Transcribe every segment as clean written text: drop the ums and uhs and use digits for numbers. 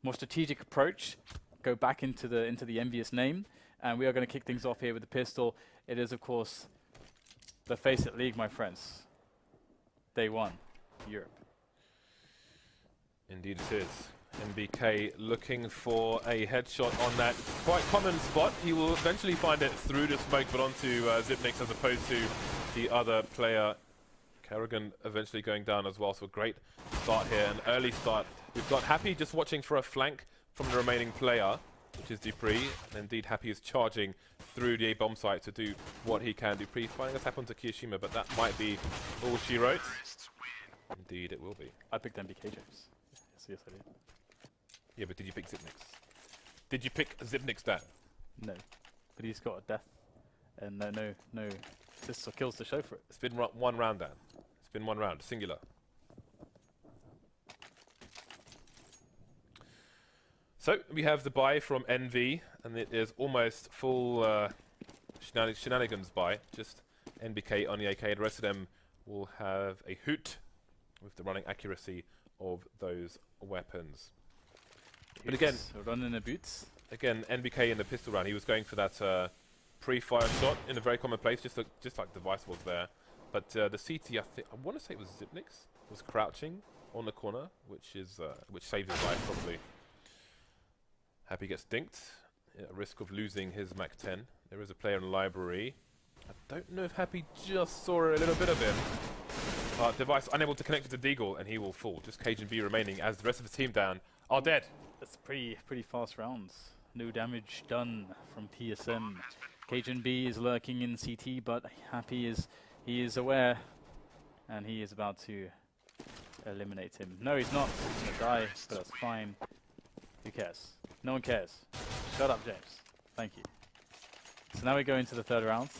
more strategic approach, go back into the EnVyUS name, and we are going to kick things off here with the pistol. It is, of course, the FACEIT League, my friends. Day 1, Europe. Indeed it is. MBK looking for a headshot on that quite common spot. He will eventually find it through the smoke, but onto Zipnix as opposed to the other player. Kerrigan eventually going down as well, so a great start here, an early start. We've got Happy just watching for a flank from the remaining player, which is Dupree, and indeed Happy is charging through the A-bomb site to do what he can. Dupree finding a tap onto Kiyoshima, but that might be all she wrote. Indeed it will be. I picked MBK, James. Yes, I did. Yeah, but did you pick Zipnix? Did you pick Zipnix, Dan? No, but he's got a death, and no assists or kills to show for it. It's been one round, Dan. It's been one round, singular. So we have the buy from NV, and it is almost full shenanigans buy. Just NBK on the AK. The rest of them will have a hoot with the running accuracy of those weapons. But again, running the boots. Again, NBK in the pistol round, he was going for that pre-fire shot in a very common place, just like Device was there. But the CT, I want to say it was Zipnix, was crouching on the corner, which saved his life probably. Happy gets dinked, at risk of losing his Mac-10. There is a player in the library. I don't know if Happy just saw a little bit of him. Device unable to connect with the Deagle, and he will fall. Just Cage and B remaining as the rest of the team down are dead. That's pretty fast rounds. No damage done from TSM. Cage and B is lurking in CT, but Happy is aware, and he is about to eliminate him. No, he's not. He's gonna die, but that's fine. Who cares? No one cares. Shut up, James. Thank you. So now we go into the third round,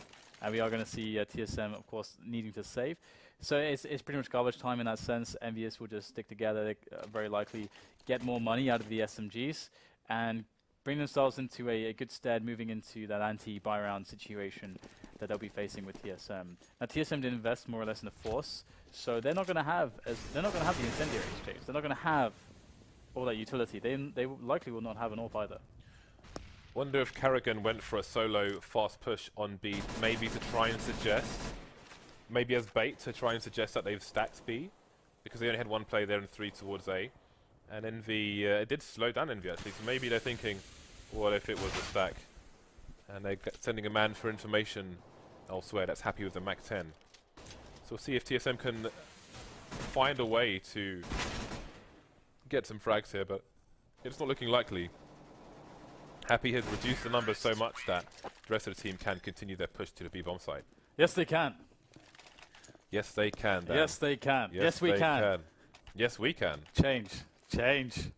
and we are going to see TSM, of course, needing to save. So it's pretty much garbage time in that sense. EnVyUS will just stick together. They very likely get more money out of the SMGs and bring themselves into a good stead moving into that anti-buy round situation that they'll be facing with TSM. Now TSM did invest more or less in the Force, so they're not going to have the incendiary exchange. They're not going to have all that utility. They likely will not have an AWP either. Wonder if Kerrigan went for a solo fast push on B, maybe to try and suggest, maybe as bait to try and suggest that they've stacked B, because they only had one play there and 3 towards A. And Envy, it did slow down Envy actually, so maybe they're thinking, what if it was a stack? And they're sending a man for information elsewhere that's happy with the Mac-10. So we'll see if TSM can find a way to get some frags here, but it's not looking likely. Happy has reduced the numbers so much that the rest of the team can continue their push to the B-bomb site. Yes, they can. Yes, they can, Dan. Yes, they can. Yes, we can. Yes, we can. Change. James.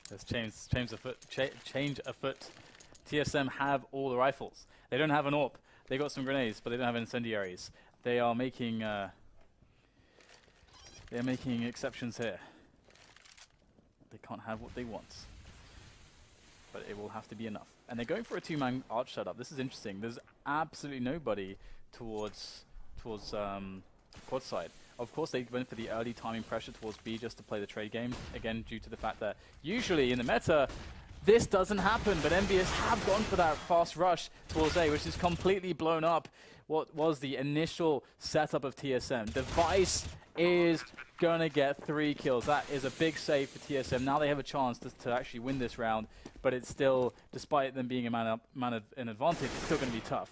Let's change a foot. TSM have all the rifles. They don't have an AWP. They got some grenades, but they don't have incendiaries. They are making they're making exceptions here. They can't have what they want, but it will have to be enough. And they're going for a 2-man arch setup. This is interesting. There's absolutely nobody towards quad side. Of course, they went for the early timing pressure towards B just to play the trade game, again, due to the fact that usually in the meta, this doesn't happen, but EnVyUS have gone for that fast rush towards A, which is completely blown up what was the initial setup of TSM. Device is going to get 3 kills. That is a big save for TSM. Now they have a chance to actually win this round, but it's still, despite them being a man of an advantage, it's still going to be tough.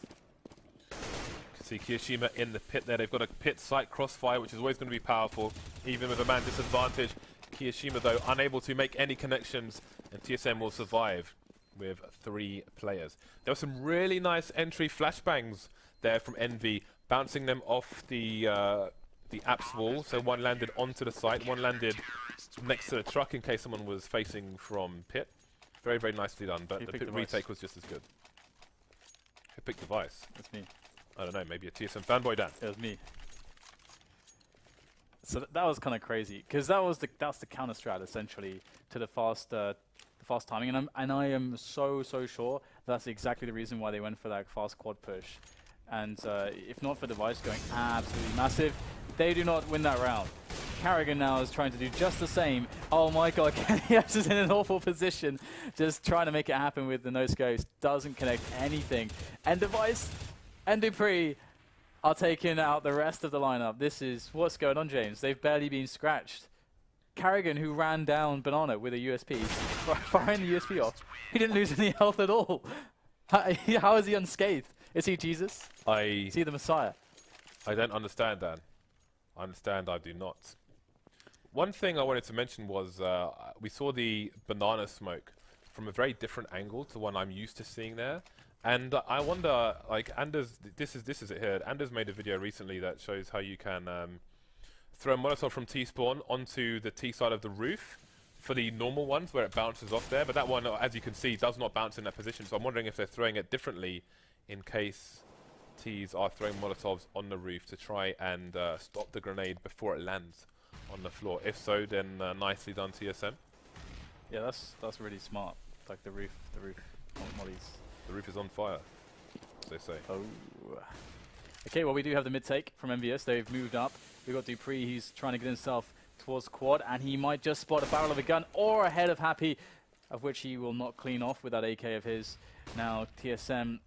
See Kiyoshima in the pit there. They've got a pit site crossfire, which is always going to be powerful, even with a man disadvantage. Kiyoshima, though, unable to make any connections, and TSM will survive with 3 players. There were some really nice entry flashbangs there from Envy, bouncing them off the apps wall. So one landed onto the site, one landed next to the truck in case someone was facing from pit. Very, very nicely done, but the pit retake was just as good. Who picked Device? That's me. I don't know, maybe a TSM fanboy, Dan. It was me. So that was kind of crazy, because that's the counter strat essentially to the fast timing, and I am so sure that's exactly the reason why they went for that fast quad push. And if not for Device going absolutely massive, they do not win that round. Carrigan now is trying to do just the same. Oh my god, EnVyUS is in an awful position. Just trying to make it happen with the no-scopes. Doesn't connect anything. EnVyUS and dupreeh are taking out the rest of the lineup. This is what's going on, James. They've barely been scratched. Carrigan, who ran down Banana with a USP, firing the USP off. He didn't lose any health at all. How is he unscathed? Is he Jesus? Is he the Messiah? I don't understand, Dan. I understand, I do not. One thing I wanted to mention was we saw the banana smoke from a very different angle to one I'm used to seeing there. And I wonder, like, Anders, this is it here. Anders made a video recently that shows how you can throw a Molotov from T-spawn onto the T side of the roof for the normal ones where it bounces off there. But that one, as you can see, does not bounce in that position. So I'm wondering if they're throwing it differently in case Ts are throwing Molotovs on the roof to try and stop the grenade before it lands on the floor. If so, then nicely done, TSM. Yeah, that's really smart. Like the roof mollies. The roof is on fire, as they say. Oh. Okay, well, we do have the mid-take from EnVyUS. They've moved up. We've got dupreeh. He's trying to get himself towards quad, and he might just spot a barrel of a gun or a head of Happy, of which he will not clean off with that AK of his. Now, TSM,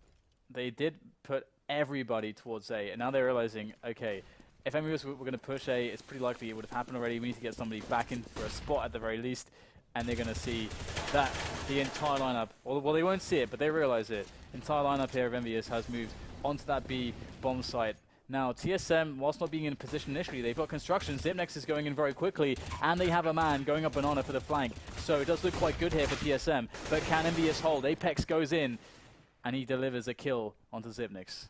they did put everybody towards A, and now they're realizing, okay, if EnVyUS were going to push A, it's pretty likely it would have happened already. We need to get somebody back in for a spot at the very least, and they're going to see that the entire lineup, well, they won't see it, but they realize it. Entire lineup here of EnVyUS has moved onto that B bomb site. Now, TSM, whilst not being in a position initially, they've got construction. Zipnex is going in very quickly, and they have a man going up Banana for the flank. So it does look quite good here for TSM, but can EnVyUS hold? Apex goes in, and he delivers a kill onto Zipnex.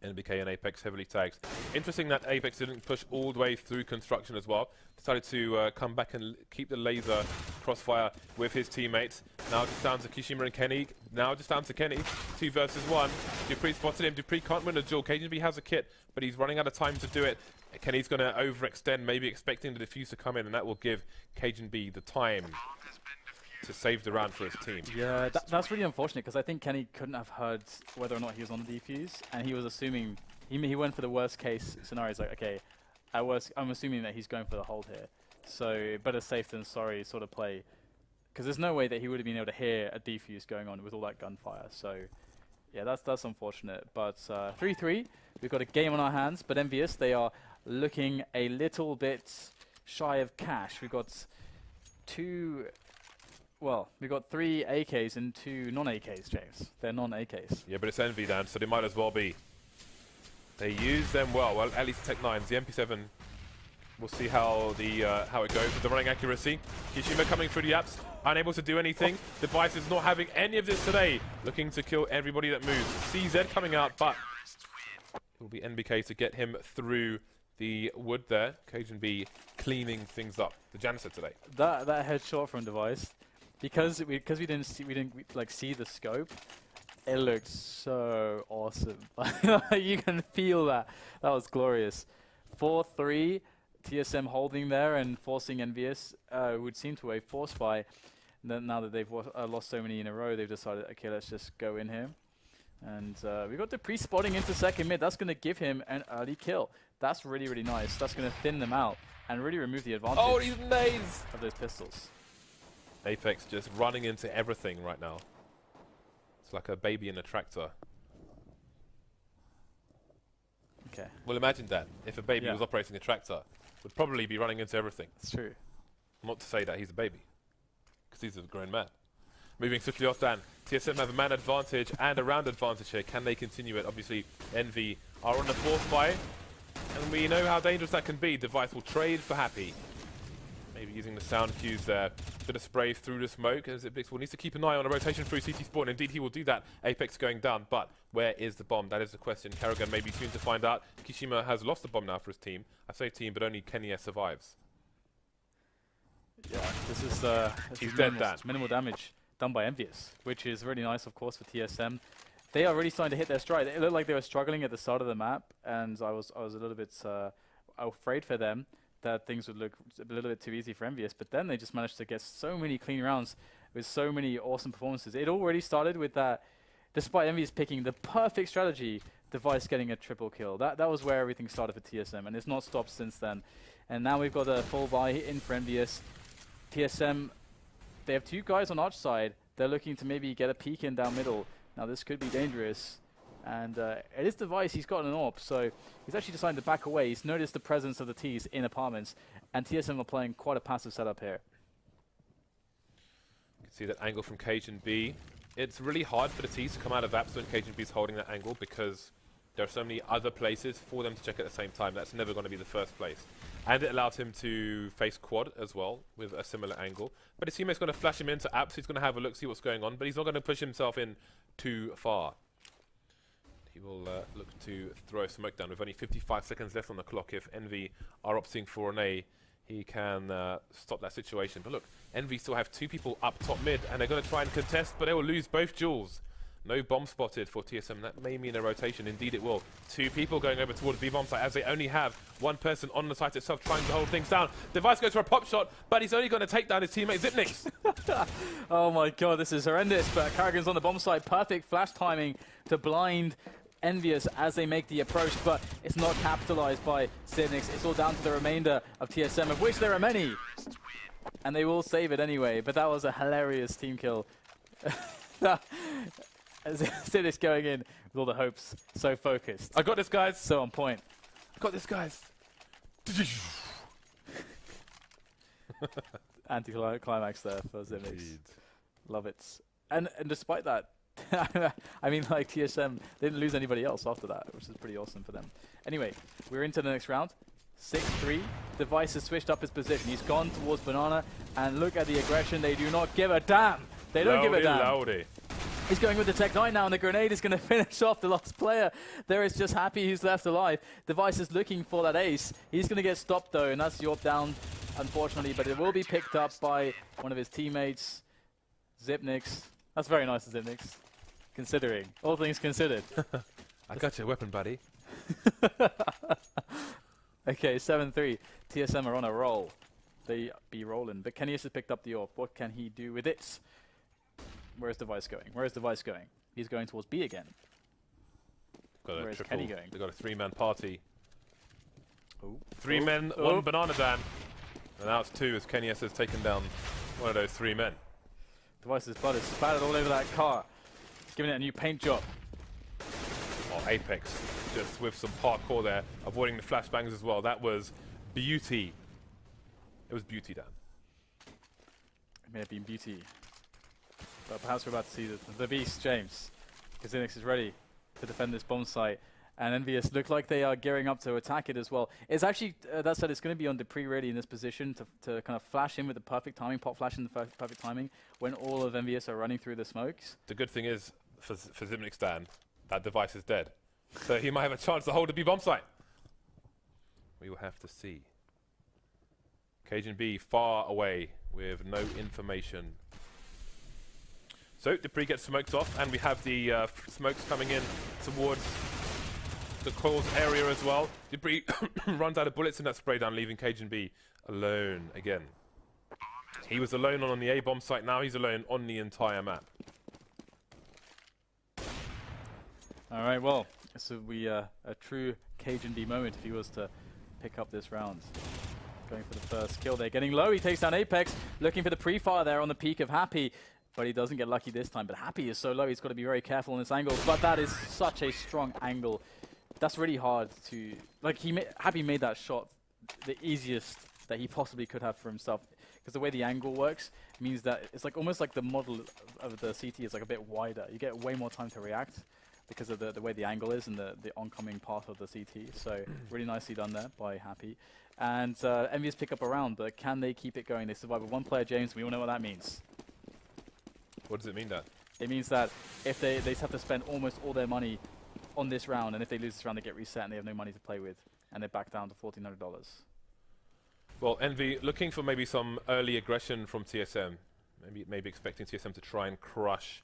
NBK and Apex heavily tagged. Interesting that Apex didn't push all the way through construction as well. Decided to come back and keep the laser crossfire with his teammates. Now just down to Kishima and Kenny. Now just down to Kenny. 2 versus 1. dupreeh spotted him. dupreeh can't win a duel. KGB has a kit, but he's running out of time to do it. Kenny's going to overextend, maybe expecting the defuse to come in, and that will give B the time to save the round for his team. Yeah, that's really unfortunate, because I think Kenny couldn't have heard whether or not he was on the defuse, and he was assuming, he went for the worst case scenario. He's like, okay, at worst, I'm assuming that he's going for the hold here. So better safe than sorry sort of play, because there's no way that he would have been able to hear a defuse going on with all that gunfire. So yeah, that's unfortunate. But 3-3, we've got a game on our hands, but EnVyUS, they are looking a little bit shy of cash. We've got we've got 3 AKs and 2 non-AKs, James. They're non-AKs. Yeah, but it's Envy, Dan, so they might as well be. They use them well, at least Tech 9s. The MP7, we'll see how it goes with the running accuracy. Kishima coming through the apps, unable to do anything. Device is not having any of this today. Looking to kill everybody that moves. CZ coming out, but it will be NBK to get him through the wood there. KGB cleaning things up. The janitor today. That headshot from Device, because we didn't see the scope, it looked so awesome. You can feel that. That was glorious. 4-3, TSM holding there and forcing EnVyUS, would seem to a force buy. Now that they've lost so many in a row, they've decided, okay, let's just go in here. And we got dupreeh spotting into second mid. That's going to give him an early kill. That's really, really nice. That's going to thin them out and really remove the advantage of those pistols. Apex just running into everything right now. It's like a baby in a tractor. Okay. Well, imagine that. If a baby was operating a tractor, would probably be running into everything. It's true. Not to say that he's a baby, because he's a grown man. Moving swiftly off Dan. TSM have a man advantage and a round advantage here. Can they continue it? Obviously, Envy are on the fourth buy, and we know how dangerous that can be. Device will trade for Happy. Maybe using the sound cues there. Bit of spray through the smoke. As it will needs to keep an eye on a rotation through CT Sport. Indeed, he will do that. Apex going down, but where is the bomb? That is the question. Carrigan may be soon to find out. Kishima has lost the bomb now for his team. I say team, but only Kenya survives. Yeah, this is he's dead, Dan. Minimal damage done by EnVyUS, which is really nice, of course, for TSM. They are really starting to hit their stride. It looked like they were struggling at the start of the map, and I was a little bit afraid for them that things would look a little bit too easy for EnVyUS, but then they just managed to get so many clean rounds with so many awesome performances. It already started with that, despite EnVyUS picking the perfect strategy, Device getting a triple kill. That was where everything started for TSM, and it's not stopped since then. And now we've got a full buy in for EnVyUS. TSM, they have 2 guys on arch side. They're looking to maybe get a peek in down middle. Now this could be dangerous. And it is Device, he's got an AWP, so he's actually decided to back away. He's noticed the presence of the T's in apartments, and TSM are playing quite a passive setup here. You can see that angle from KGB. It's really hard for the T's to come out of apps when KGB is holding that angle because there are so many other places for them to check at the same time. That's never going to be the first place. And it allows him to face quad as well with a similar angle. But his teammate's going to flash him into apps. He's going to have a look, see what's going on, but he's not going to push himself in too far. He will look to throw a smoke down with only 55 seconds left on the clock. If Envy are opting for an A, he can stop that situation. But look, Envy still have 2 people up top mid, and they're going to try and contest, but they will lose both duels. No bomb spotted for TSM. That may mean a rotation. Indeed it will. 2 people going over towards the B-bomb site as they only have 1 person on the site itself trying to hold things down. Device goes for a pop shot, but he's only going to take down his teammate Zipnix. Oh my god, this is horrendous, but Carrigan's on the bomb site. Perfect flash timing to blind EnVyUS as they make the approach, but it's not capitalized by Zipnix. It's all down to the remainder of TSM, of which there are many. And they will save it anyway, but that was a hilarious team kill. Zipnix going in with all the hopes, so focused. I got this, guys. So on point. I got this, guys. Anti-climax there for Zipnix. Love it. And despite that, I mean, like, TSM didn't lose anybody else after that, which is pretty awesome for them. Anyway, we're into the next round. 6-3. Device has switched up his position. He's gone towards Banana, and look at the aggression. They do not give a damn. They don't give a damn. Loudy. He's going with the Tech 9 now, and the grenade is going to finish off the last player. There is just Happy who's left alive. Device is looking for that ace. He's going to get stopped, though, and that's Yorp down, unfortunately, but it will be picked up by one of his teammates, Zipnix. That's very nice of Zipnix, considering, all things considered. I got your weapon, buddy. Okay, 7-3. TSM are on a roll. They be rolling, but Kenny has picked up the AWP. What can he do with it? Where's Device going? Where's Device going? He's going towards B again. Where's Kenny going? They've got a 3-man party. Ooh. 3 men, 1 Banana Dan. And now it's 2 as Kenny has taken down one of those 3 men. Device's blood is spattered all over that car. He's giving it a new paint job. Oh, Apex just with some parkour there, avoiding the flashbangs as well. That was beauty. It was beauty, Dan. It may have been beauty. But perhaps we're about to see the beast, James. Zipnix is ready to defend this bomb site. And EnVyUS look like they are gearing up to attack it as well. It's actually, that said, it's going to be on Dupree ready in this position to kind of flash in with the perfect timing, pop flash in the perfect timing when all of EnVyUS are running through the smokes. The good thing is, for Zipnix Dan, that Device is dead. So he might have a chance to hold the B-bomb site. We will have to see. Cajun B far away with no information. So Dupree gets smoked off, and we have the smokes coming in towards the cause area as well. Dupree runs out of bullets in that spray down, leaving Cajun B alone again. He was alone on the A bomb site, now he's alone on the entire map. Alright, well, this will be a true Cajun B moment if he was to pick up this round. Going for the first kill there, getting low, he takes down Apex, looking for the pre-fire there on the peak of Happy. But he doesn't get lucky this time. But Happy is so low, he's got to be very careful on this angle. But that is such a strong angle. That's really hard to... Like, Happy made that shot the easiest that he possibly could have for himself. Because the way the angle works means that it's like almost like the model of the CT is like a bit wider. You get way more time to react because of the way the angle is and the oncoming part of the CT. So really nicely done there by Happy. And EnVyUS pick up a round, but can they keep it going? They survive with 1 player, James. We all know what that means. What does it mean, Dan? It means that if they just have to spend almost all their money on this round, and if they lose this round, they get reset and they have no money to play with, and they're back down to $1,400. Well, Envy looking for maybe some early aggression from TSM. Maybe expecting TSM to try and crush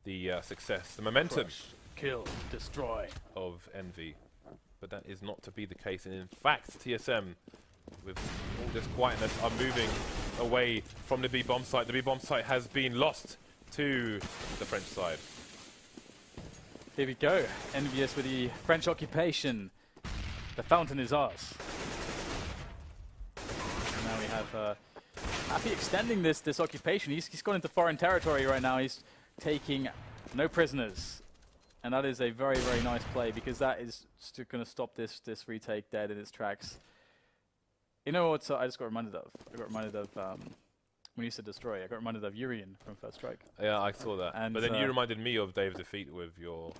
the success, the momentum. Crush, kill, destroy. Of Envy. But that is not to be the case. And in fact, TSM, with all this quietness, are moving away from the B-bomb site. The B-bomb site has been lost to the French side. Here we go. EnVyUS with the French occupation. The fountain is ours. have Happy extending this occupation. He's gone into foreign territory right now. He's taking no prisoners. And that is a very, very nice play, because that is going to stop this retake dead in its tracks. You know what I just got reminded of? I got reminded of, when you said destroy, I got reminded of Urian from First Strike. Yeah, I saw that. And but then you reminded me of Dave's defeat with your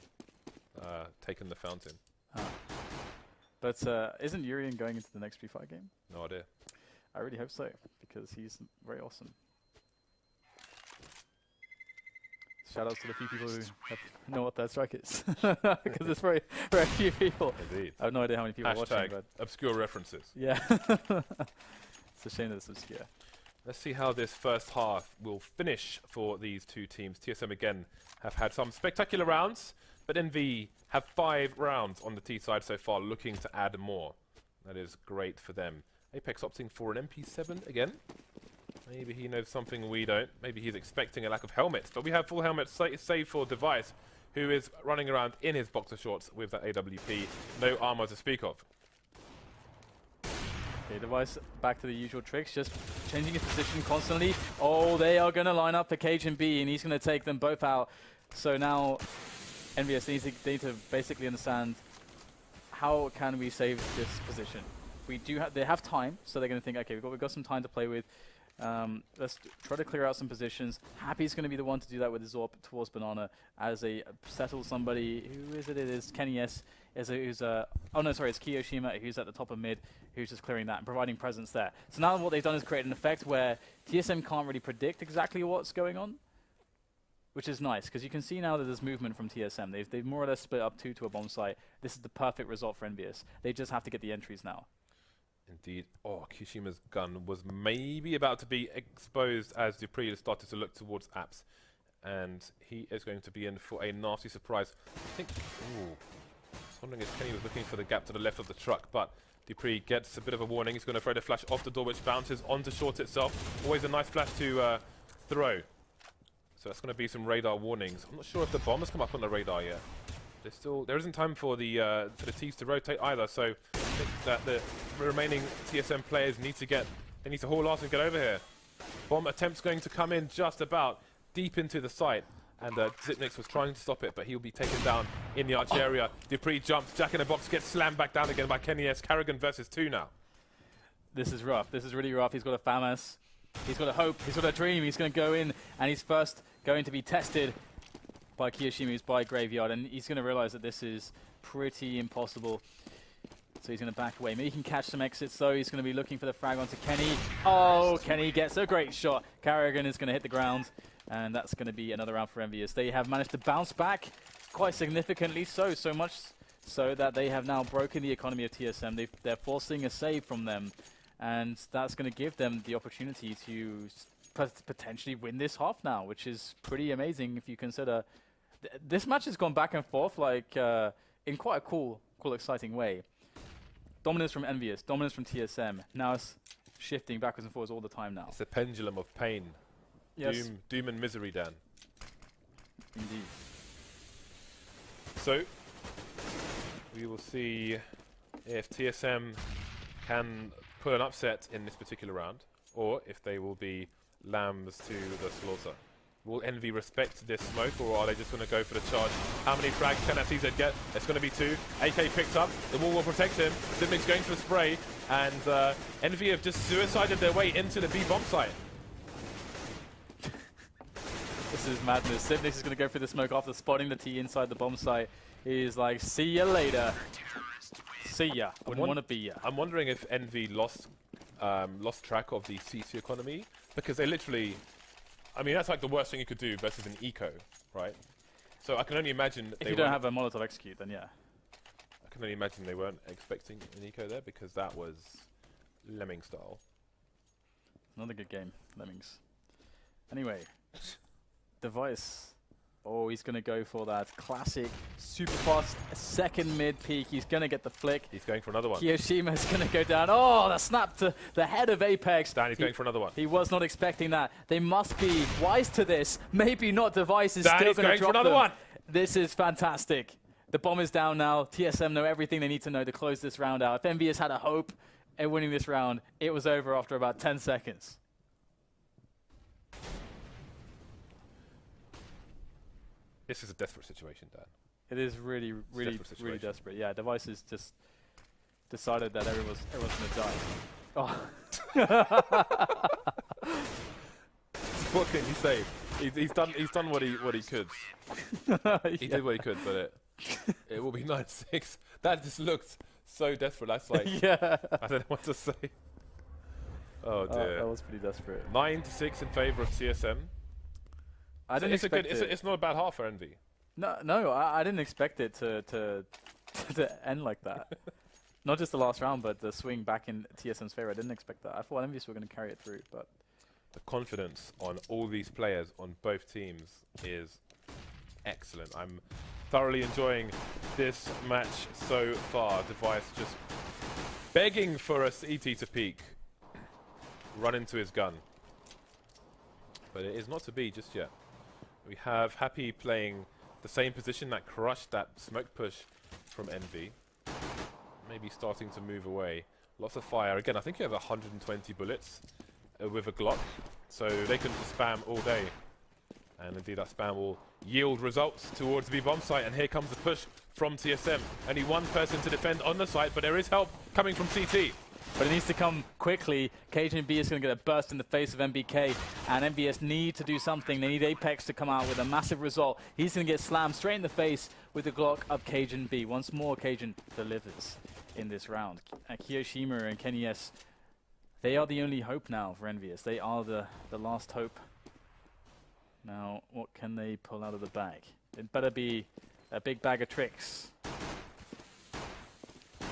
taking the fountain. But isn't Urian going into the next Free Fire game? No idea. I really hope so, because he's very awesome. Shout outs to the few people who know what Third Strike is, because it's very few people. Indeed. I have no idea how many people are watching. But obscure references. Yeah. It's a shame that it's obscure. Let's see how this first half will finish for these two teams. TSM again have had some spectacular rounds, but EnVy have 5 rounds on the T side so far, looking to add more. That is great for them. Apex opting for an MP7 again. Maybe he knows something we don't. Maybe he's expecting a lack of helmets. But we have full helmets save for Device, who is running around in his boxer shorts with that AWP. No armor to speak of. Okay, Device back to the usual tricks, just changing his position constantly. Oh, they are going to line up for Cage and B, and he's going to take them both out. So now EnVyUS need to basically understand, how can we save this position? They have time, so they're going to think, okay, we've got some time to play with. Let's try to clear out some positions. Happy's going to be the one to do that with his AWP towards Banana as a settle somebody. Who is it? It is Kenny S. Oh no, sorry, it's Kiyoshima who's at the top of mid, who's just clearing that and providing presence there. So now what they've done is create an effect where TSM can't really predict exactly what's going on, which is nice, because you can see now that there's movement from TSM. They've more or less split up 2 to a bomb site. This is the perfect result for EnVyUS. They just have to get the entries now. Indeed. Oh, Kishima's gun was maybe about to be exposed as Dupree has started to look towards apps. And he is going to be in for a nasty surprise. I think... Ooh. I was wondering if Kenny was looking for the gap to the left of the truck, but Dupree gets a bit of a warning. He's going to throw the flash off the door, which bounces onto short itself. Always a nice flash to throw. So that's going to be some radar warnings. I'm not sure if the bomb has come up on the radar yet. There isn't time for the T's to rotate either, so I think that the remaining TSM players need to haul ass and get over here. Bomb attempt's going to come in just about deep into the site, and Zitnix was trying to stop it, but he'll be taken down in the arch area. Dupree jumps, Jack in the Box gets slammed back down again by Kenny S. Carrigan versus 2 now. This is rough. This is really rough. He's got a FAMAS. He's got a hope. He's got a dream. He's going to go in, and he's first going to be tested by Kiyoshima, who's by Graveyard, and he's going to realize that this is pretty impossible. So he's going to back away. Maybe he can catch some exits, though. He's going to be looking for the frag onto Kenny. Oh, Kenny gets a great shot. Carrigan is going to hit the ground, and that's going to be another round for EnVyUS. They have managed to bounce back quite significantly, so much so that they have now broken the economy of TSM. They're forcing a save from them, and that's going to give them the opportunity to potentially win this half now, which is pretty amazing if you consider this match has gone back and forth like in quite a cool, exciting way. Dominance from EnVyUS, dominance from TSM. Now it's shifting backwards and forwards all the time now. It's a pendulum of pain. Yes. Doom and misery, Dan. Indeed. So we will see if TSM can pull an upset in this particular round, or if they will be lambs to the slaughter. Will EnVy respect this smoke, or are they just going to go for the charge? How many frags can that CZ get? It's going to be 2. AK picked up. The wall will protect him. Zipnik's going for a spray, and EnVy have just suicided their way into the B bomb site. This is madness. Zipnik is going to go for the smoke after spotting the T inside the bomb site. He's like, see ya later. See ya. Wouldn't want to be ya. I'm wondering if EnVy lost track of the C2 economy, because they literally... I mean, that's like the worst thing you could do versus an eco, right? So I can only imagine... If you don't have a Molotov execute, then yeah. I can only imagine they weren't expecting an eco there, because that was Lemming style. Another good game, Lemmings. Anyway, Device. Oh, he's going to go for that classic, super fast second mid peek. He's going to get the flick. He's going for another one. Kiyoshima's going to go down. Oh, the snap to the head of Apex. Dan, he's going for another one. He was not expecting that. They must be wise to this. Maybe not. Device is Dan, still going to drop for another one. This is fantastic. The bomb is down now. TSM know everything they need to know to close this round out. If EnVyUS had a hope, at winning this round. It was over after about 10 seconds. This is a desperate situation, Dan. It is really, really, really desperate. Yeah, Devices just decided that everyone's gonna die. Oh. What can you say? He's done what he could. He did what he could, but it will be 9-6. That just looked so desperate. That's like yeah. I don't know what to say. Oh dear. That was pretty desperate. 9-6 in favor of TSM. I didn't expect it. It's not a bad half for Envy. No, I didn't expect it to end like that. Not just the last round, but the swing back in TSM's favor. I didn't expect that. I thought EnVyUS were going to carry it through, but the confidence on all these players on both teams is excellent. I'm thoroughly enjoying this match so far. Device just begging for a CT to peek, run into his gun, but it is not to be just yet. We have Happy playing the same position that crushed that smoke push from Envy. Maybe starting to move away. Lots of fire. Again, I think you have 120 bullets with a Glock, so they can just spam all day. And indeed, that spam will yield results towards the bomb site. And here comes the push from TSM. Only one person to defend on the site, but there is help coming from CT. But it needs to come quickly. KGB is going to get a burst in the face of MBK, and EnVyUS need to do something. They need Apex to come out with a massive result. He's going to get slammed straight in the face with the Glock of KGB. Once more, Cajun delivers in this round. Kiyoshima and Kenny S, they are the only hope now for EnVyUS. They are the last hope. Now, what can they pull out of the bag? It better be a big bag of tricks. Here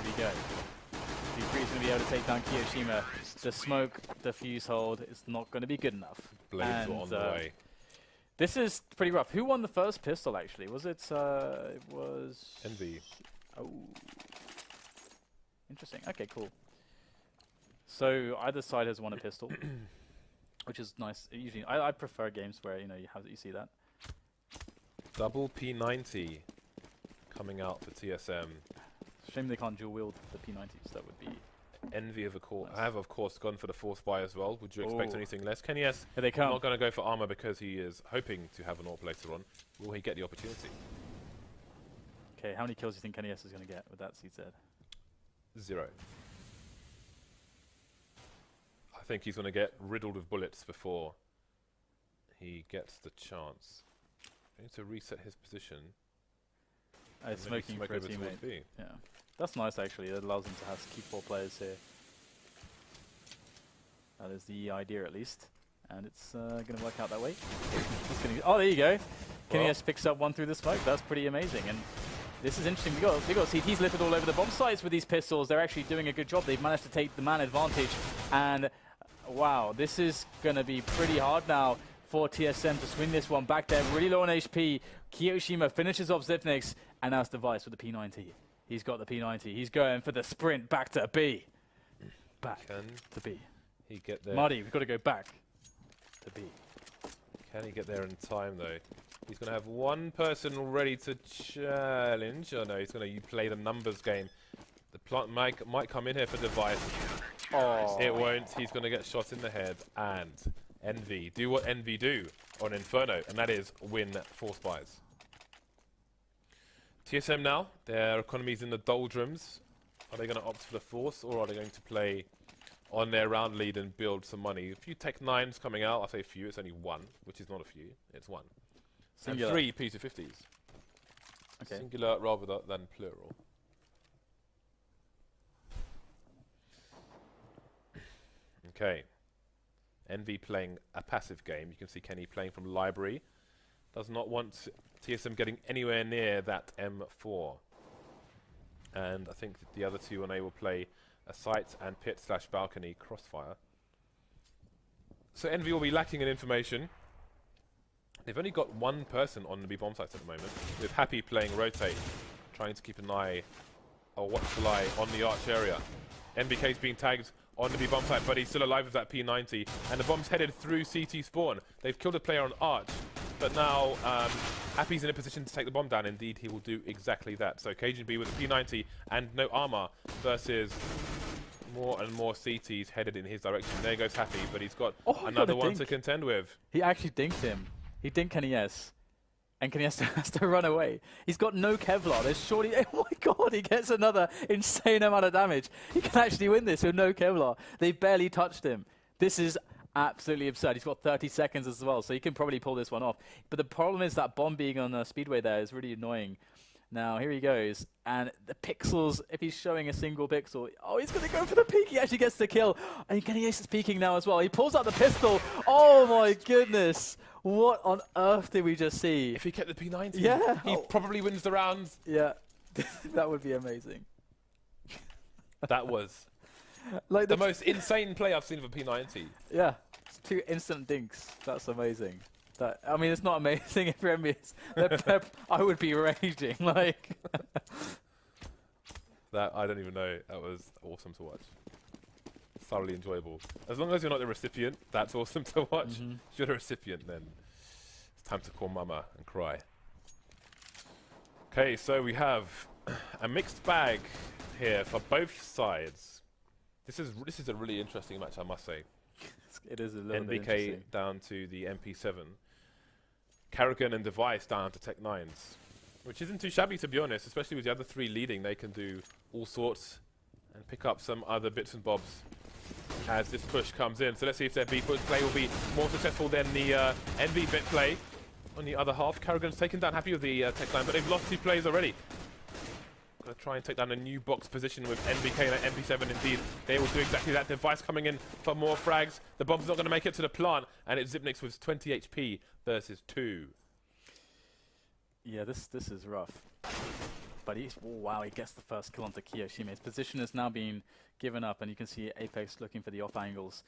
we go. Dupree's going to be able to take down Kiyoshima. The smoke, the fuse hold, is not going to be good enough. Blades on the way. This is pretty rough. Who won the first pistol, actually? Was it, it was... Envy. Oh. Interesting. Okay, cool. So either side has won a pistol, which is nice. Usually, I prefer games where, you know, you see that. Double P90 coming out for TSM. Shame they can't dual wield the P90s. That would be Envy of have of course gone for the fourth buy as well. Would you expect anything less? Kenny S here they come. Not going to go for armor because he is hoping to have an AWP later on. Will he get the opportunity? Okay, how many kills do you think Kenny S is going to get with that CZ? 0. I think he's going to get riddled with bullets before he gets the chance. I need to reset his position. It's smoking for a teammate. Yeah, that's nice actually. It allows them to keep 4 players here. That is the idea at least, and it's going to work out that way. Oh, there you go. Kenny S picks up one through the smoke. That's pretty amazing. And this is interesting. We got CTs lifted all over the bomb sites with these pistols. They're actually doing a good job. They've managed to take the man advantage, and wow, this is going to be pretty hard now for TSM to swing this one back there. Really low on HP. Kiyoshima finishes off Zipnix, and now it's Device with the P90. He's got the P90. He's going for the sprint back to B. Back to B. He get there? Marty, we've got to go back to B. Can he get there in time, though? He's going to have one person ready to challenge. Oh, no, he's going to play the numbers game. The plant might come in here for Device. Oh, it won't. He's going to get shot in the head. And Envy do what Envy do on Inferno, and that is win 4 spies. TSM now, their economy's in the doldrums. Are they going to opt for the Force, or are they going to play on their round lead and build some money? A few Tech 9s coming out. I say a few, it's only 1, which is not a few, it's 1. Singular. And 3 P250s. Okay. Singular rather than plural. Okay. Envy playing a passive game. You can see Kenny playing from library. Does not want TSM getting anywhere near that M4. And I think that the other two on A will play a site and pit/balcony crossfire. So Envy will be lacking in information. They've only got one person on the B bomb sites at the moment, with Happy playing rotate, trying to keep an eye or watchful eye on the arch area. MBK's being tagged on the B bomb site, but he's still alive with that P90, and the bomb's headed through CT spawn. They've killed a player on arch, but now Happy's in a position to take the bomb down. Indeed, he will do exactly that. So KGB with a P90 and no armor versus More and more CTs headed in his direction. There goes Happy, but he's got Oh, another one to contend with. He actually dinked him. He dinked KennyS. And KennyS has to run away. He's got no Kevlar. There's surely... Oh my god, he gets another insane amount of damage. He can actually win this with no Kevlar. They barely touched him. This is absolutely absurd. He's got 30 seconds as well, so he can probably pull this one off. But the problem is that bomb being on Speedway there is really annoying. Now, here he goes. And the pixels, if he's showing a single pixel... Oh, he's going to go for the peek. He actually gets the kill. And KennyS is peeking now as well. He pulls out the pistol. Oh my goodness. What on earth did we just see? If he kept the P90, yeah, he probably wins the rounds. Yeah, that would be amazing. That was like the most insane play I've seen of a P90. Yeah, it's 2 instant dinks. That's amazing. That, I mean, it's not amazing if you're envious. I would be raging. Like that, I don't even know. That was awesome to watch. Thoroughly enjoyable. As long as you're not the recipient, that's awesome to watch. If you're the recipient, then it's time to call mama and cry. Okay, so we have a mixed bag here for both sides. This is a really interesting match, I must say. It is a little bit NBK interesting. down to the MP7. Karrigan and Device down to Tech 9s. Which isn't too shabby, to be honest, especially with the other 3 leading. They can do all sorts and pick up some other bits and bobs as this push comes in. So let's see if their B push play will be more successful than the NV bit play. On the other half, Karrigan's taken down Happy with the Tech line, but they've lost 2 plays already. Gonna try and take down a new box position with NBK and MP7 indeed. They will do exactly that. Device coming in for more frags. The bomb's not gonna make it to the plant, and it's Zipnix with 20 HP versus 2. Yeah, this is rough. But he's, oh wow, he gets the first kill onto Kiyoshima. His position has now been given up, and you can see Apex looking for the off angles.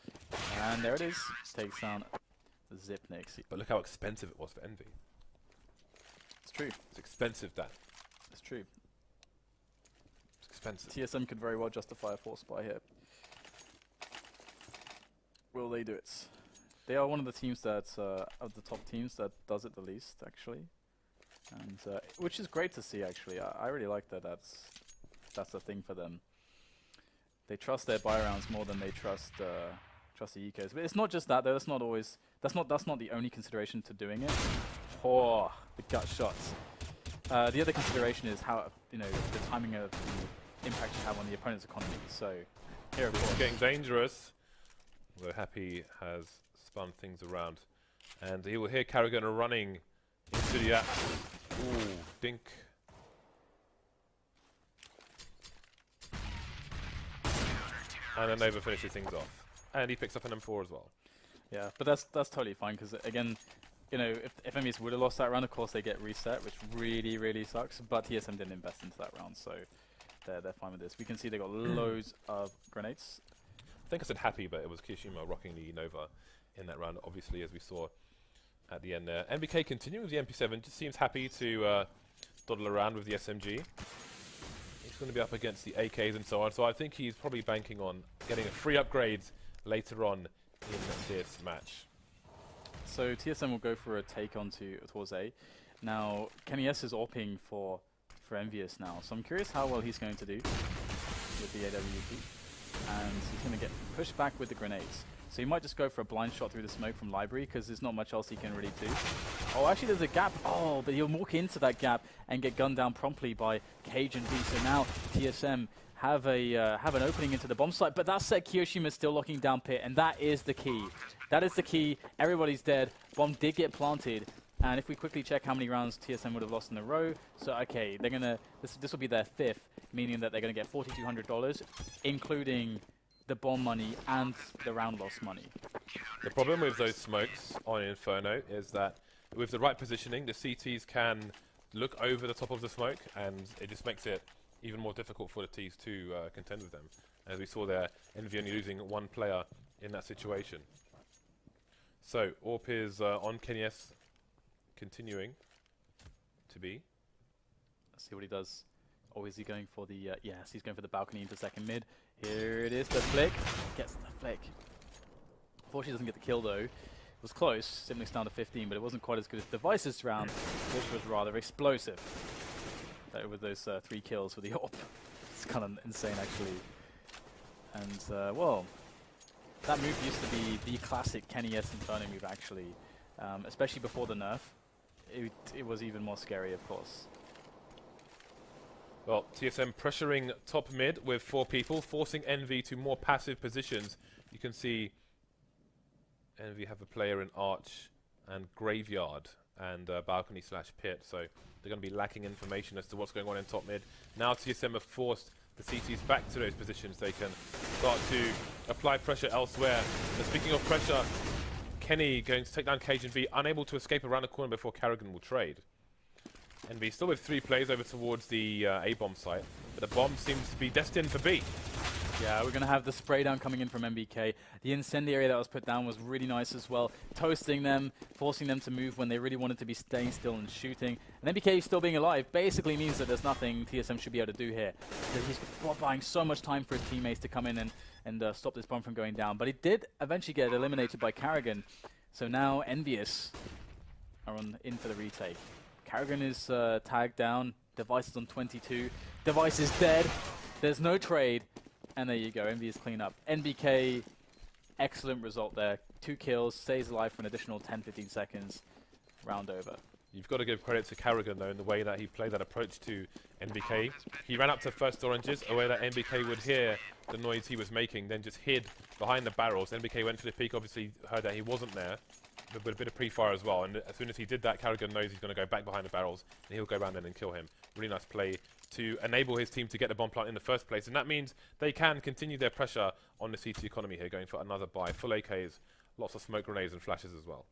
And there it is. Takes down the Zipnix. But look how expensive it was for Envy. It's true. It's expensive, that. It's true. It's expensive. TSM could very well justify a force buy here. Will they do it? They are one of the teams that, of the top teams that does it the least, actually. And which is great to see, actually. I really like that. That's the thing for them. They trust their buy rounds more than they trust the ecos. But it's not just that, though. That's not always. That's not the only consideration to doing it. Oh, the gut shots. The other consideration is how the timing of the impact you have on the opponent's economy. So here, of course, it's getting dangerous. Although Happy has spun things around, and he will hear Karrigan running into the app. Ooh, dink. And then Nova finishes things off. And he picks up an M4 as well. Yeah, but that's totally fine, because again, if EnVyUS would have lost that round, of course they get reset, which really, really sucks. But TSM didn't invest into that round, so they're fine with this. We can see they got loads of grenades. I think I said Happy, but it was Kiyoshima rocking the Nova in that round, obviously, as we saw at the end there. NBK continuing with the MP7, just seems happy to dawdle around with the SMG. He's going to be up against the AKs and so on, so I think he's probably banking on getting a free upgrades later on in this match. So TSM will go for a take on towards A. Now, KennyS is AWPing for EnVyUS now, so I'm curious how well he's going to do with the AWP. And he's going to get pushed back with the grenades. So he might just go for a blind shot through the smoke from Library, because there's not much else he can really do. Oh, actually there's a gap. Oh, but he'll walk into that gap and get gunned down promptly by Cajun B. So now TSM have an opening into the bomb site, but that said, Kiyoshima is still locking down Pit, and that is the key. That is the key. Everybody's dead. Bomb did get planted, and if we quickly check how many rounds TSM would have lost in a row, so okay, they're gonna this will be their 5th, meaning that they're gonna get $4,200, including the bomb money and the round loss money. The problem with those smokes on Inferno is that with the right positioning, the CTs can look over the top of the smoke, and it just makes it even more difficult for the Ts to contend with them. As we saw there, EnVy only losing 1 player in that situation. So, AWP is on KennyS, continuing to be. Let's see what he does. Oh, is he going for the... yes, he's going for the balcony into second mid. Here it is, the flick. Gets the flick. Unfortunately, doesn't get the kill, though. It was close. Zipnix down to 15, but it wasn't quite as good as Device's round, which was rather explosive. With those 3 kills for the AWP. It's kind of insane, actually. And well, that move used to be the classic EnVyUS Inferno move, actually, especially before the nerf. It was even more scary, of course. Well, TSM pressuring top mid with 4 people, forcing Envy to more passive positions. You can see Envy have a player in Arch and Graveyard and Balcony / Pit, so they're going to be lacking information as to what's going on in top mid. Now TSM have forced the CTs back to those positions. They can start to apply pressure elsewhere. And speaking of pressure, Kenny going to take down KGB, unable to escape around the corner before Karrigan will trade. Envy still with 3 players over towards the A-bomb site, but the bomb seems to be destined for B. Yeah, we're going to have the spray down coming in from MBK. The incendiary that was put down was really nice as well, toasting them, forcing them to move when they really wanted to be staying still and shooting. And MBK still being alive basically means that there's nothing TSM should be able to do here. He's buying so much time for his teammates to come in and stop this bomb from going down. But he did eventually get eliminated by Karrigan. So now EnVyUS are in for the retake. Karrigan is tagged down, Device is on 22, Device is dead, there's no trade. And there you go, EnVyUS clean up. NBK, excellent result there. 2 kills, stays alive for an additional 10-15 seconds. Round over. You've got to give credit to Karrigan, though, in the way that he played that approach to NBK. He ran up to first oranges, a way that NBK would hear the noise he was making, then just hid behind the barrels. NBK went for the peak, obviously heard that he wasn't there, but with a bit of pre-fire as well. And as soon as he did that, Karrigan knows he's going to go back behind the barrels, and he'll go around in and kill him. Really nice play to enable his team to get the bomb plant in the first place. And that means they can continue their pressure on the CT economy here, going for another buy. Full AKs, lots of smoke grenades and flashes as well.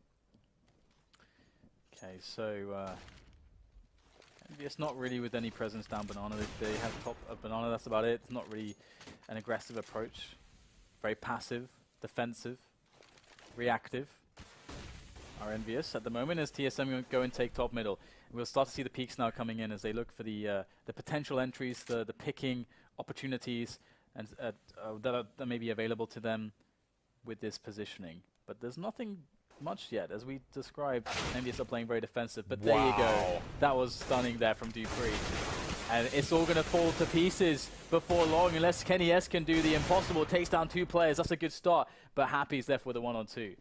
Okay, so it's not really with any presence down Banana. They have top of Banana, that's about it. It's not really an aggressive approach. Very passive, defensive, reactive. Our EnVyUS at the moment as TSM go and take top middle. We'll start to see the peaks now coming in as they look for the potential entries, the picking opportunities and that may be available to them with this positioning. But there's nothing much yet. As we described, EnVyUS are playing very defensive, but there you go. That was stunning there from Dupree. And it's all going to fall to pieces before long unless EnVyUS can do the impossible. Takes down 2 players, that's a good start, but Happy's left with a 1-on-2.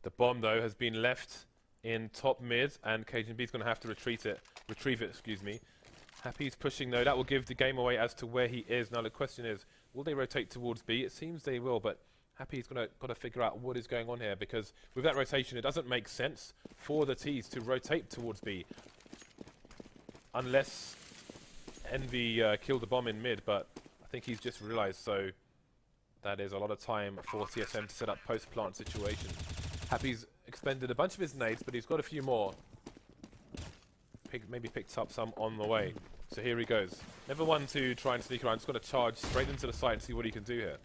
The bomb, though, has been left in top mid, and KGB is going to have to retrieve it, excuse me. Happy's pushing, though. That will give the game away as to where he is. Now, the question is, will they rotate towards B? It seems they will, but Happy's got to figure out what is going on here, because with that rotation, it doesn't make sense for the T's to rotate towards B. Unless Envy killed the bomb in mid, but I think he's just realized, so that is a lot of time for TSM to set up post-plant situation. Happy's expended a bunch of his nades, but he's got a few more. Maybe picked up some on the way. So here he goes. Never one to try and sneak around. Just got to charge straight into the site and see what he can do here.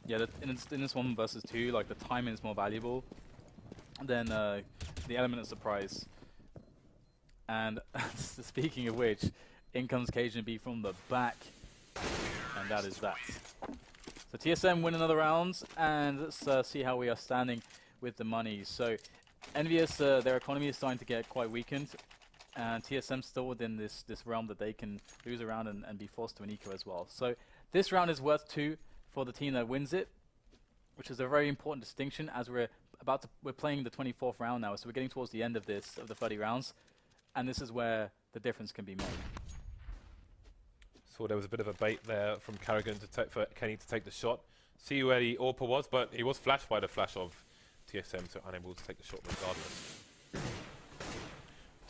Yeah, in this 1 versus 2, like the timing is more valuable than the element of surprise. And speaking of which, in comes KGB from the back, and that is that. So TSM win another round, and let's see how we are standing with the money. So EnVyUS, their economy is starting to get quite weakened, and TSM still within this realm that they can lose a round and be forced to an eco as well. So this round is worth 2 for the team that wins it, which is a very important distinction as we're playing the 24th round now, so we're getting towards the end of the 30 rounds, and this is where the difference can be made. So there was a bit of a bait there from Karrigan for Kenny to take the shot. See where the AWP was, but he was flashed by the flash of TSM, so unable to take the shot regardless.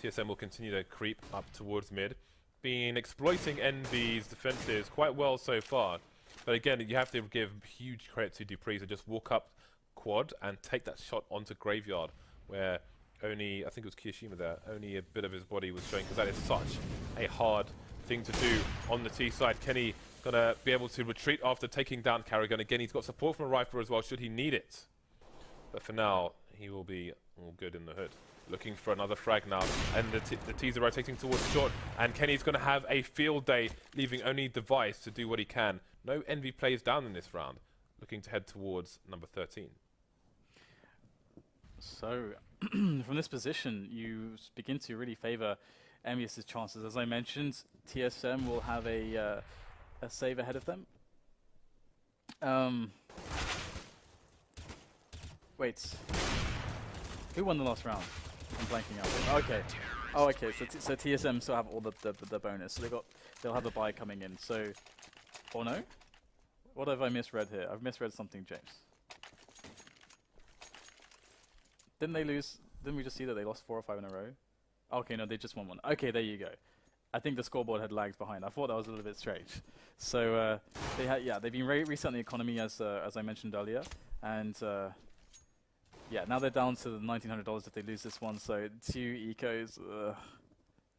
TSM will continue to creep up towards mid, been exploiting Envy's defenses quite well so far. But again, you have to give huge credit to Dupree to just walk up quad and take that shot onto Graveyard, where only, I think it was Kiyashima there, only a bit of his body was showing, because that is such a hard thing to do on the T side. Kenny gonna be able to retreat after taking down Karrigan. Again, he's got support from a rifle as well, should he need it. But for now, he will be all good in the hood. Looking for another frag now, and the T's are rotating towards short, and Kenny's going to have a field day, leaving only Device to do what he can. No Envy plays down in this round, looking to head towards number 13. So, from this position, you begin to really favour EnVyUS's chances. As I mentioned, TSM will have a save ahead of them. Wait. Who won the last round? I'm blanking out. Okay. Oh, okay. So TSM still have all the bonus. So they'll have a buy coming in. So, or no? What have I misread here? I've misread something, James. Didn't they lose? Didn't we just see that they lost 4 or 5 in a row? Okay, no, they just won one. Okay, there you go. I think the scoreboard had lagged behind. I thought that was a little bit strange. So they've been reset in the economy as I mentioned earlier, and yeah, now they're down to the $1,900 if they lose this one. So 2 ecos.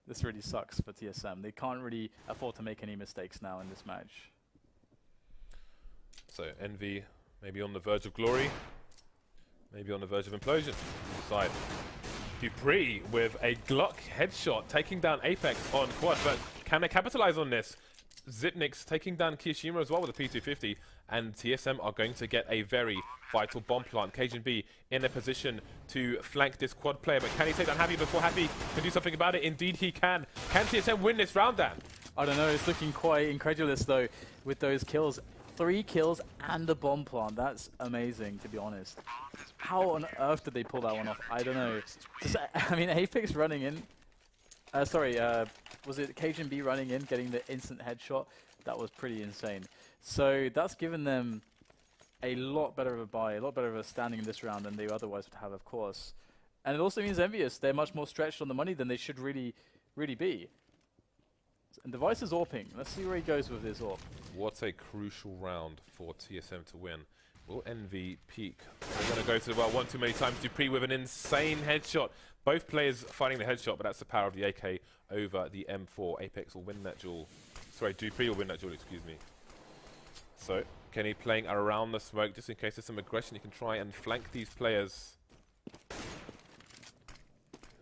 This really sucks for TSM. They can't really afford to make any mistakes now in this match. So Envy maybe on the verge of glory, maybe on the verge of implosion. Side. Dupree with a Glock headshot, taking down Apex on quad, but can they capitalize on this? Zipnik's taking down Kiyashima as well with a P250, and TSM are going to get a very vital bomb plant. KGB in a position to flank this quad player, but can he take down Happy before Happy can do something about it? Indeed he can. Can TSM win this round, Dan? I don't know, it's looking quite incredulous though with those kills. 3 kills and a bomb plant. That's amazing, to be honest. How on earth did they pull that one off? I don't know. I mean, Apex running in. Was it KGB running in, getting the instant headshot? That was pretty insane. So that's given them a lot better of a buy, a lot better of a standing in this round than they otherwise would have, of course. And it also means EnVyUS, they're much more stretched on the money than they should really be. And Device is AWPing. Let's see where he goes with this AWP. What a crucial round for TSM to win. Will Envy peak? They're going to go to the well one too many times. Dupree with an insane headshot. Both players fighting the headshot, but that's the power of the AK over the M4. Apex will win that duel. Sorry, Dupree will win that duel, excuse me. So, Kenny playing around the smoke just in case there's some aggression. He can try and flank these players.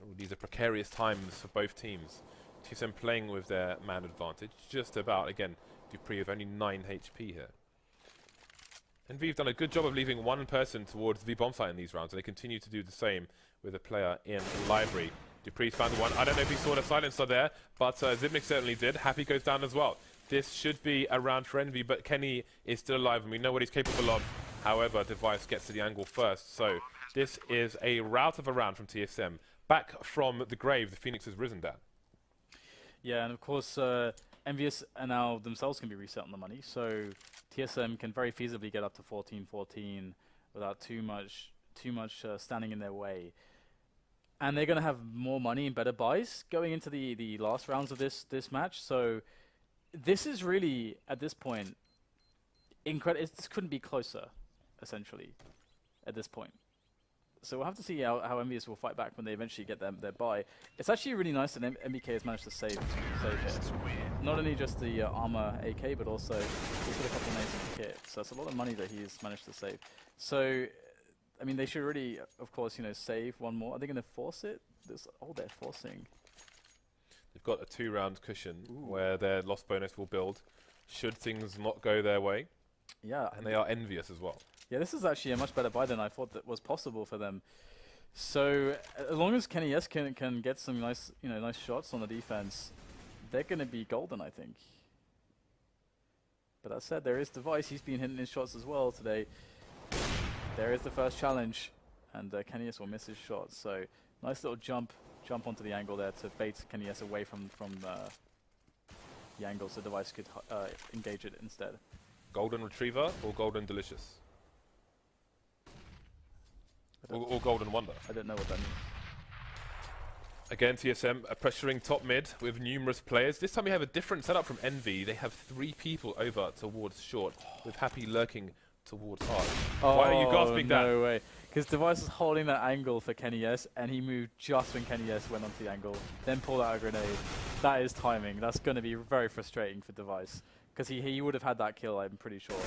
Ooh, these are precarious times for both teams. TSM playing with their man advantage, just about. Again, Dupree with only 9 HP here. Envy have done a good job of leaving one person towards the bomb site in these rounds, and they continue to do the same with a player in library. Dupree's found one. I don't know if he saw the silencer there, but Zipnik certainly did. Happy goes down as well. This should be a round for Envy, but Kenny is still alive, and we know what he's capable of. However, Device gets to the angle first, so this is a rout of a round from TSM. Back from the grave, the Phoenix has risen down. Yeah, and of course, EnVyUS and now themselves can be reset on the money, so TSM can very feasibly get up to 14-14 without too much standing in their way. And they're going to have more money and better buys going into the last rounds of this match. So this is really, at this point, incredible. This couldn't be closer, essentially, at this point. So we'll have to see how EnVyUS will fight back when they eventually get their buy. It's actually really nice that MBK has managed to save it. Not only just the armor AK, but also he's got a couple of names in the kit. So that's a lot of money that he's managed to save. So, I mean, they should really, of course, save one more. Are they going to force it? They're forcing. They've got a 2-round cushion where their loss bonus will build should things not go their way. Yeah. And they are EnVyUS as well. Yeah, this is actually a much better buy than I thought that was possible for them. So as long as Kenny S can get some nice shots on the defense, they're going to be golden, I think. But that said, there is Device. He's been hitting his shots as well today. There is the first challenge, and Kenny S will miss his shot. So nice little jump onto the angle there to bait Kenny S away from the angle, so Device could engage it instead. Golden Retriever or Golden Delicious? Or Golden Wonder. I don't know what that means. Again, TSM pressuring top mid with numerous players. This time we have a different setup from Envy. They have 3 people over towards short, with Happy lurking towards hard. Why are you gasping that? No way. Because Device is holding that angle for Kenny S, and he moved just when Kenny S went onto the angle, then pulled out a grenade. That is timing. That's going to be very frustrating for Device, because he would have had that kill, I'm pretty sure.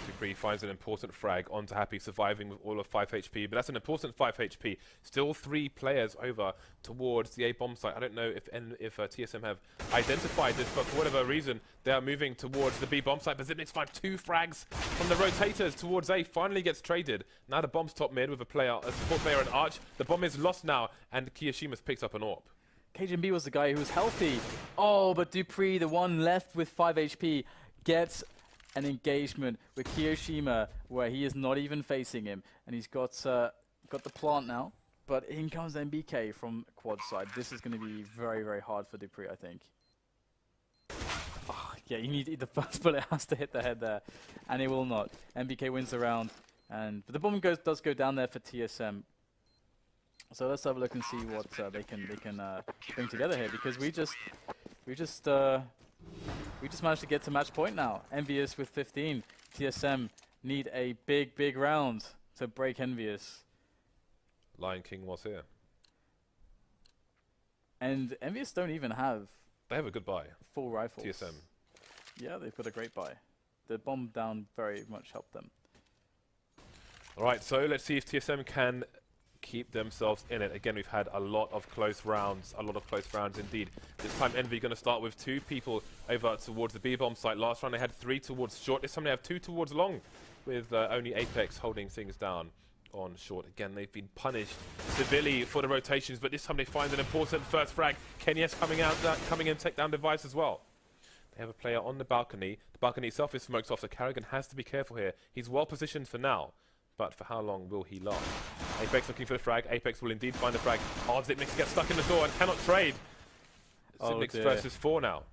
Dupree finds an important frag onto Happy, surviving with all of 5 HP, but that's an important 5 HP. Still 3 players over towards the A bomb site. I don't know if TSM have identified this, but for whatever reason, they are moving towards the B bomb site. But Zipnik's find 2 frags from the rotators towards A, finally gets traded. Now the bomb's top mid with a support player and Arch. The bomb is lost now, and Kiyashima's picked up an AWP. KGB was the guy who was healthy. Oh, but Dupree, the one left with 5 HP, gets an engagement with Kiyoshima where he is not even facing him, and he's got the plant now. But in comes MBK from quad side. This is going to be very, very hard for Dupree, I think. Oh, yeah, you need the first bullet has to hit the head there, and it will not. MBK wins the round, but the bomb does go down there for TSM. So let's have a look and see what they can bring together here, because we just managed to get to match point now. EnVyUS with 15. TSM need a big round to break EnVyUS. Lion King was here. And EnVyUS don't even have... They have a good buy. Full rifles. TSM. Yeah, they've got a great buy. The bomb down very much helped them. Alright, so let's see if TSM can keep themselves in it. Again, we've had a lot of close rounds. Indeed. This time EnVy going to start with 2 people over towards the B-bomb site. Last round they had 3 towards short. This time they have 2 towards long, with only Apex holding things down on short. Again, they've been punished severely for the rotations, but this time they find an important first frag. Kenyes coming in, take down device as well. They have a player on the balcony. The balcony itself is smoked off, so Carrigan has to be careful here. He's well positioned for now, but for how long will he last? Apex looking for the frag. Apex will indeed find the frag. Oh, Zipmix gets stuck in the door and cannot trade. Zipmix versus 4 now.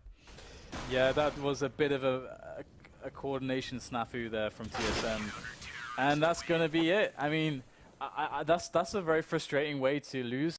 Yeah, that was a bit of a coordination snafu there from TSM. And that's going to be it. I mean, that's a very frustrating way to lose.